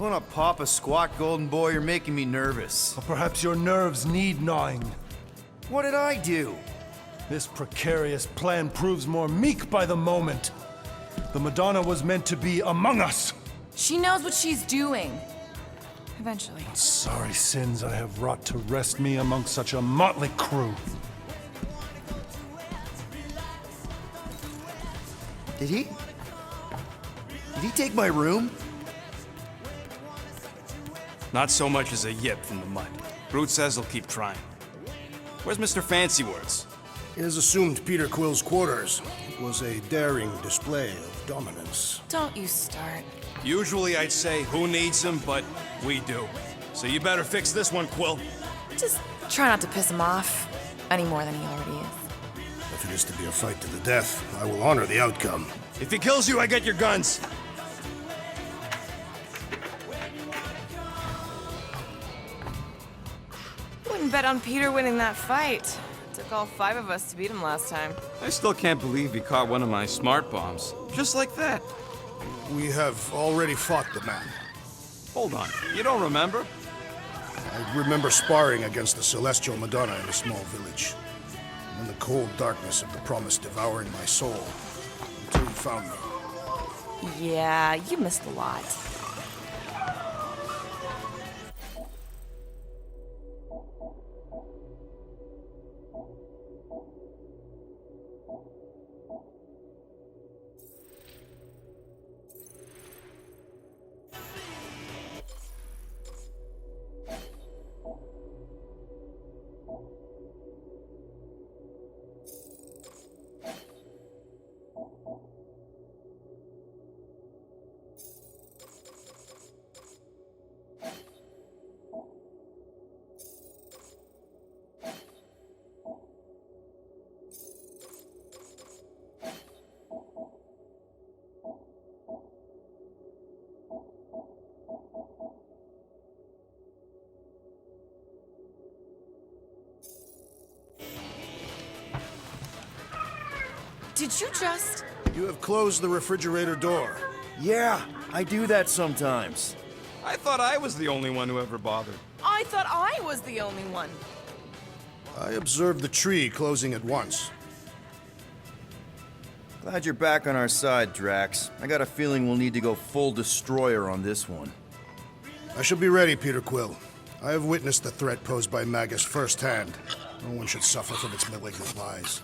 wanna pop a squat, golden boy? You're making me nervous. Or perhaps your nerves need gnawing. What did I do? This precarious plan proves more meek by the moment. The Madonna was meant to be among us. She knows what she's doing. Eventually. Sorry sins I have wrought to wrest me among such a motley crew. Did he? Did he take my room? Not so much as a yip from the mud. Brute says he'll keep trying. Where's Mr. Fancy Words? It is assumed Peter Quill's quarters. It was a daring display of dominance. Don't you start. Usually I'd say, who needs him, but we do. So you better fix this one, Quill. Just try not to piss him off any more than he already is. If it is to be a fight to the death, I will honor the outcome. If he kills you, I get your guns. Wouldn't bet on Peter winning that fight. Took all 5 of us to beat him last time. I still can't believe he caught one of my smart bombs. Just like that. We have already fought the man. Hold on, you don't remember? I remember sparring against the Celestial Madonna in a small village. In the cold darkness of the promise devouring my soul, until you found me. Yeah, you missed a lot. Did you just... You have closed the refrigerator door. Yeah, I do that sometimes. I thought I was the only one who ever bothered. I thought I was the only one. I observed the tree closing at once. Glad you're back on our side, Drax. I got a feeling we'll need to go full destroyer on this one. I shall be ready, Peter Quill. I have witnessed the threat posed by Magus firsthand. No one should suffer from its malignant lies.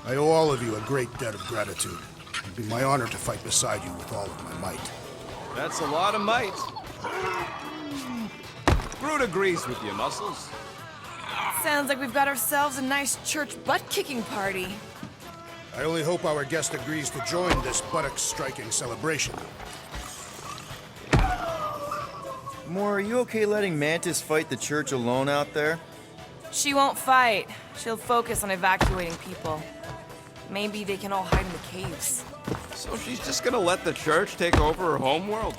I owe all of you a great debt of gratitude. It'd be my honor to fight beside you with all of my might. That's a lot of might. Brute agrees with you, Muscles. Sounds like we've got ourselves a nice church butt-kicking party. I only hope our guest agrees to join this buttock-striking celebration. Moore, are you okay letting Mantis fight the church alone out there? She won't fight. She'll focus on evacuating people. Maybe they can all hide in the caves. So she's just gonna let the church take over her homeworld?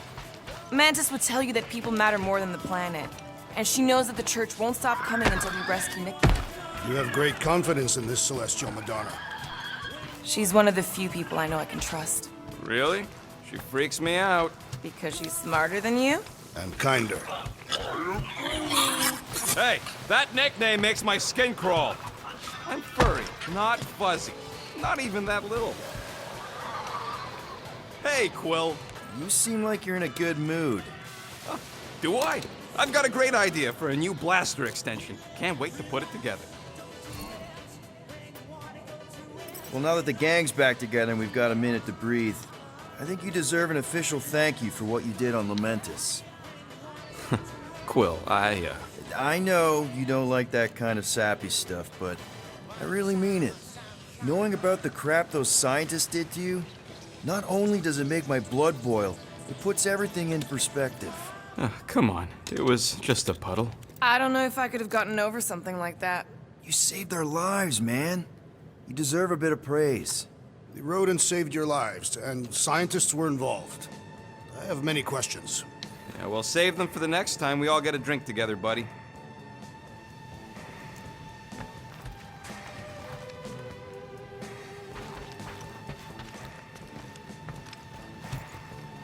Mantis would tell you that people matter more than the planet. And she knows that the church won't stop coming until we rescue Nikki. You have great confidence in this Celestial Madonna. She's one of the few people I know I can trust. Really? She freaks me out. Because she's smarter than you? And kinder. Hey, that nickname makes my skin crawl. I'm furry, not fuzzy. Not even that little. Hey, Quill. You seem like you're in a good mood. Do I? I've got a great idea for a new blaster extension. Can't wait to put it together. Well, now that the gang's back together and we've got a minute to breathe, I think you deserve an official thank you for what you did on Lamentus. Quill, I know you don't like that kind of sappy stuff, but I really mean it. Knowing about the crap those scientists did to you, not only does it make my blood boil, it puts everything in perspective. Come on. It was just a puddle. I don't know if I could have gotten over something like that. You saved our lives, man. You deserve a bit of praise. The rodents saved your lives, and scientists were involved. I have many questions. Yeah, well, save them for the next time we all get a drink together, buddy.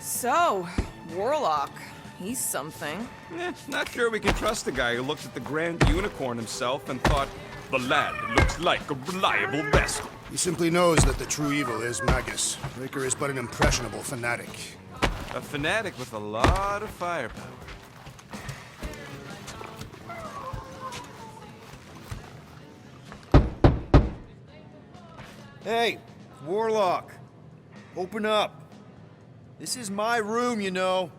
So, Warlock, He's something. Not sure we can trust a guy who looked at the Grand Unicorn himself and thought, the lad looks like a reliable vessel. He simply knows that the true evil is Magus. Raker is but an impressionable fanatic. A fanatic with a lot of firepower. Hey, Warlock. Open up. This is my room, you know.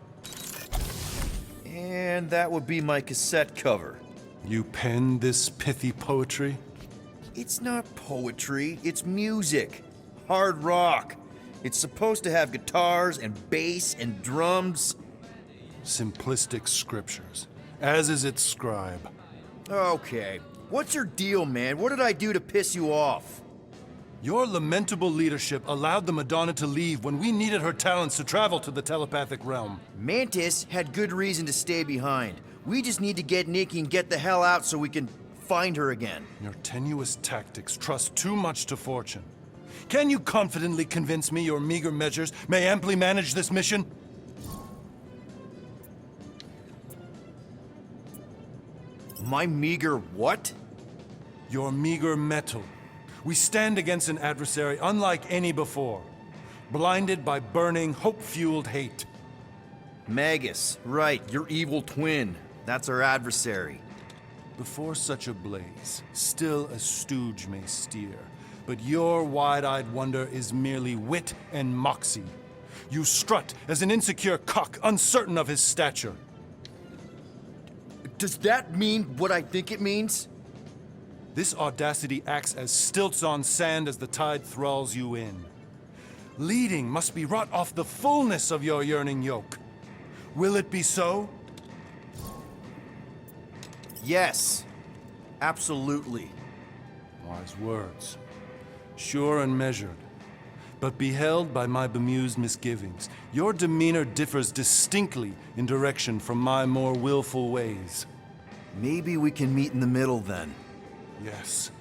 And that would be my cassette cover. You penned this pithy poetry? It's not poetry, it's music. Hard rock. It's supposed to have guitars and bass and drums. Simplistic scriptures, as is its scribe. Okay. What's your deal, man? What did I do to piss you off? Your lamentable leadership allowed the Madonna to leave when we needed her talents to travel to the telepathic realm. Mantis had good reason to stay behind. We just need to get Nikki and get the hell out so we can find her again. Your tenuous tactics trust too much to fortune. Can you confidently convince me your meager measures may amply manage this mission? My meager what? Your meager metal. We stand against an adversary unlike any before, blinded by burning, hope-fueled hate. Magus, right, your evil twin. That's our adversary. Before such a blaze, still a stooge may steer, but your wide-eyed wonder is merely wit and moxie. You strut as an insecure cock, uncertain of his stature. Does that mean what I think it means? This audacity acts as stilts on sand as the tide thralls you in. Leading must be wrought off the fullness of your yearning yoke. Will it be so? Yes. Absolutely. Wise words. Sure and measured. But beheld by my bemused misgivings, your demeanor differs distinctly in direction from my more willful ways. Maybe we can meet in the middle then. Yes.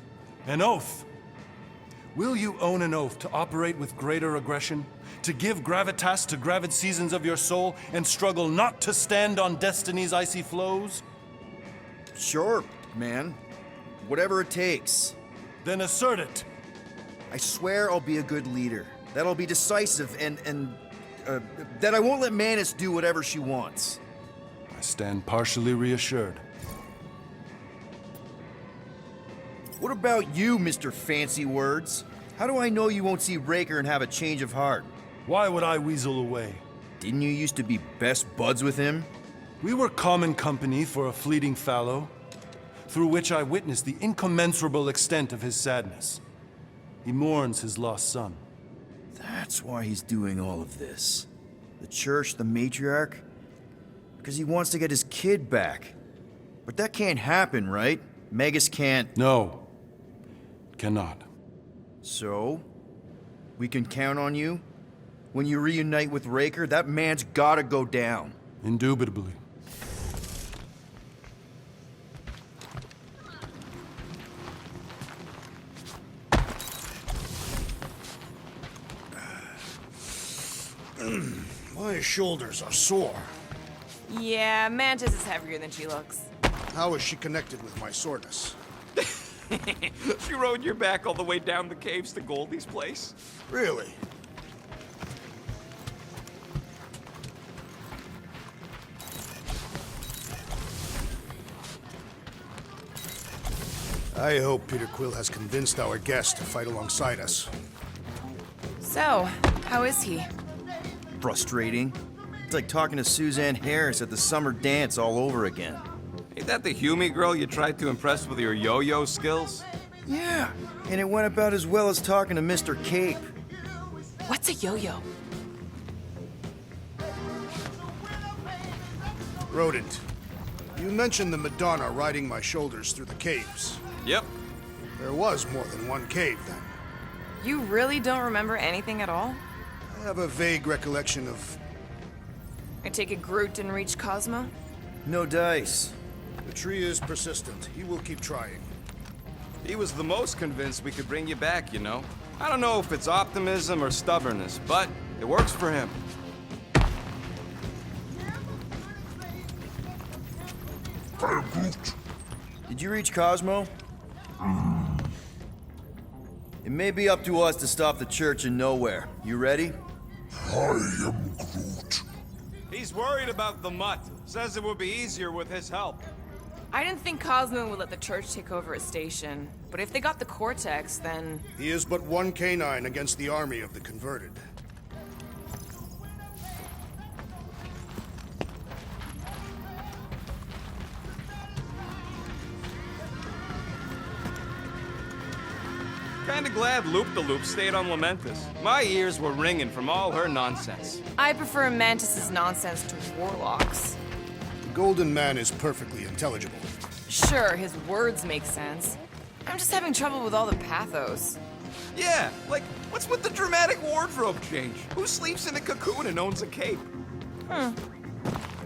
An oath! Will you own an oath to operate with greater aggression? To give gravitas to gravid seasons of your soul and struggle not to stand on destiny's icy flows? Sure, man. Whatever it takes. Then assert it! I swear I'll be a good leader. That I'll be decisive and that I won't let Mantis do whatever she wants. I stand partially reassured. What about you, Mr. Fancy Words? How do I know you won't see Raker and have a change of heart? Why would I weasel away? Didn't you used to be best buds with him? We were common company for a fleeting fallow, through which I witnessed the incommensurable extent of his sadness. He mourns his lost son. That's why he's doing all of this. The church, the matriarch? Because he wants to get his kid back. But that can't happen, right? Magus can't. No. Cannot. So? We can count on you? When you reunite with Raker, that man's gotta go down. Indubitably. My shoulders are sore. Yeah, Mantis is heavier than she looks. How is she connected with my soreness? She rode your back all the way down the caves to Goldie's place? Really? I hope Peter Quill has convinced our guest to fight alongside us. So, how is he? Frustrating. It's like talking to Suzanne Harris at the summer dance all over again. Ain't that the Hume girl you tried to impress with your yo-yo skills? Yeah, and it went about as well as talking to Mr. Cape. What's a yo-yo? Rodent, you mentioned the Madonna riding my shoulders through the caves. Yep. There was more than one cave then. You really don't remember anything at all? I have a vague recollection of... I take it Groot didn't reach Cosmo? No dice. The tree is persistent. He will keep trying. He was the most convinced we could bring you back, you know? I don't know if it's optimism or stubbornness, but it works for him. I am Groot. Did you reach Cosmo? It may be up to us to stop the church in nowhere. You ready? I am Groot. He's worried about the mutt. Says it would be easier with his help. I didn't think Cosmo would let the church take over a station, but if they got the Cortex, then... He is but one canine against the army of the converted. Kinda glad Loop-the-Loop stayed on Lamentus. My ears were ringing from all her nonsense. I prefer Mantis's nonsense to Warlock's. The Golden Man is perfectly intelligible. Sure, his words make sense. I'm just having trouble with all the pathos. Yeah, like, what's with the dramatic wardrobe change? Who sleeps in a cocoon and owns a cape?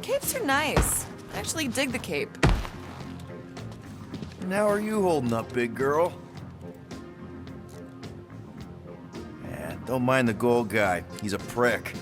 Capes are nice. I actually dig the cape. And how are you holding up, big girl? Don't mind the gold guy. He's a prick.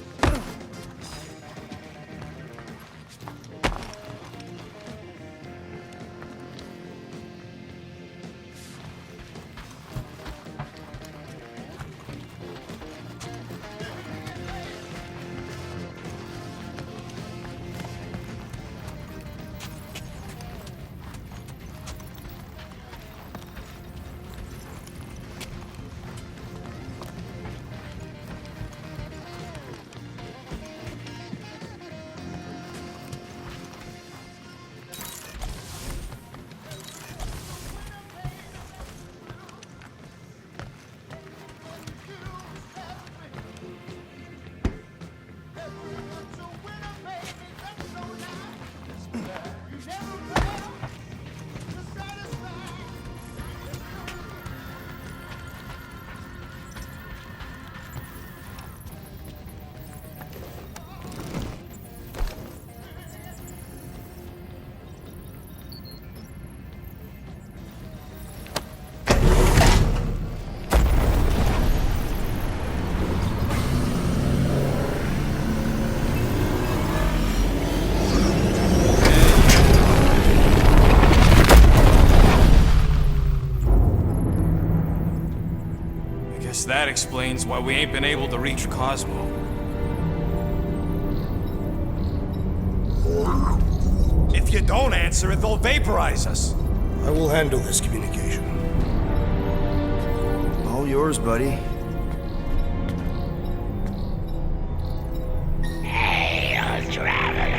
That explains why we ain't been able to reach Cosmo. If you don't answer it, they'll vaporize us. I will handle this communication. All yours, buddy. Hail, traveler.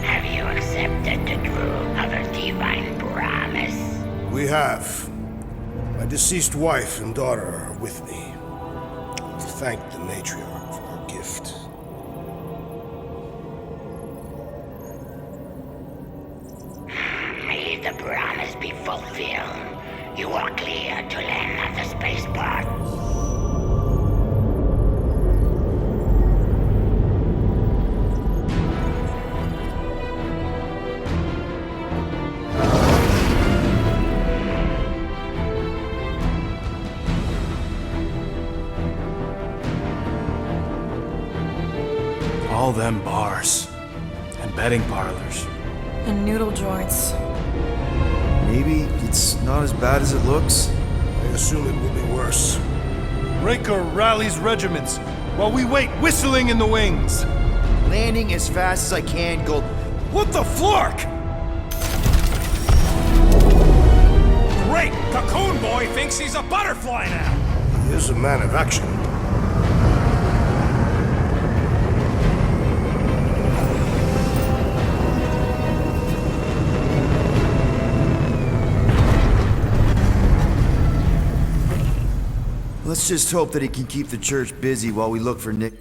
Have you accepted the truth of a divine promise? We have. My deceased wife and daughter are with me. To thank the matriarch for her gift. May the promise be fulfilled. You are clear to land at the spaceport. All them bars and betting parlors. And noodle joints. Maybe it's not as bad as it looks. I assume it will be worse. Raker rallies regiments while we wait whistling in the wings. Landing as fast as I can, Gold. What the flark? Great! Cocoon Boy thinks he's a butterfly now! He is a man of action. Let's just hope that he can keep the church busy while we look for Nick.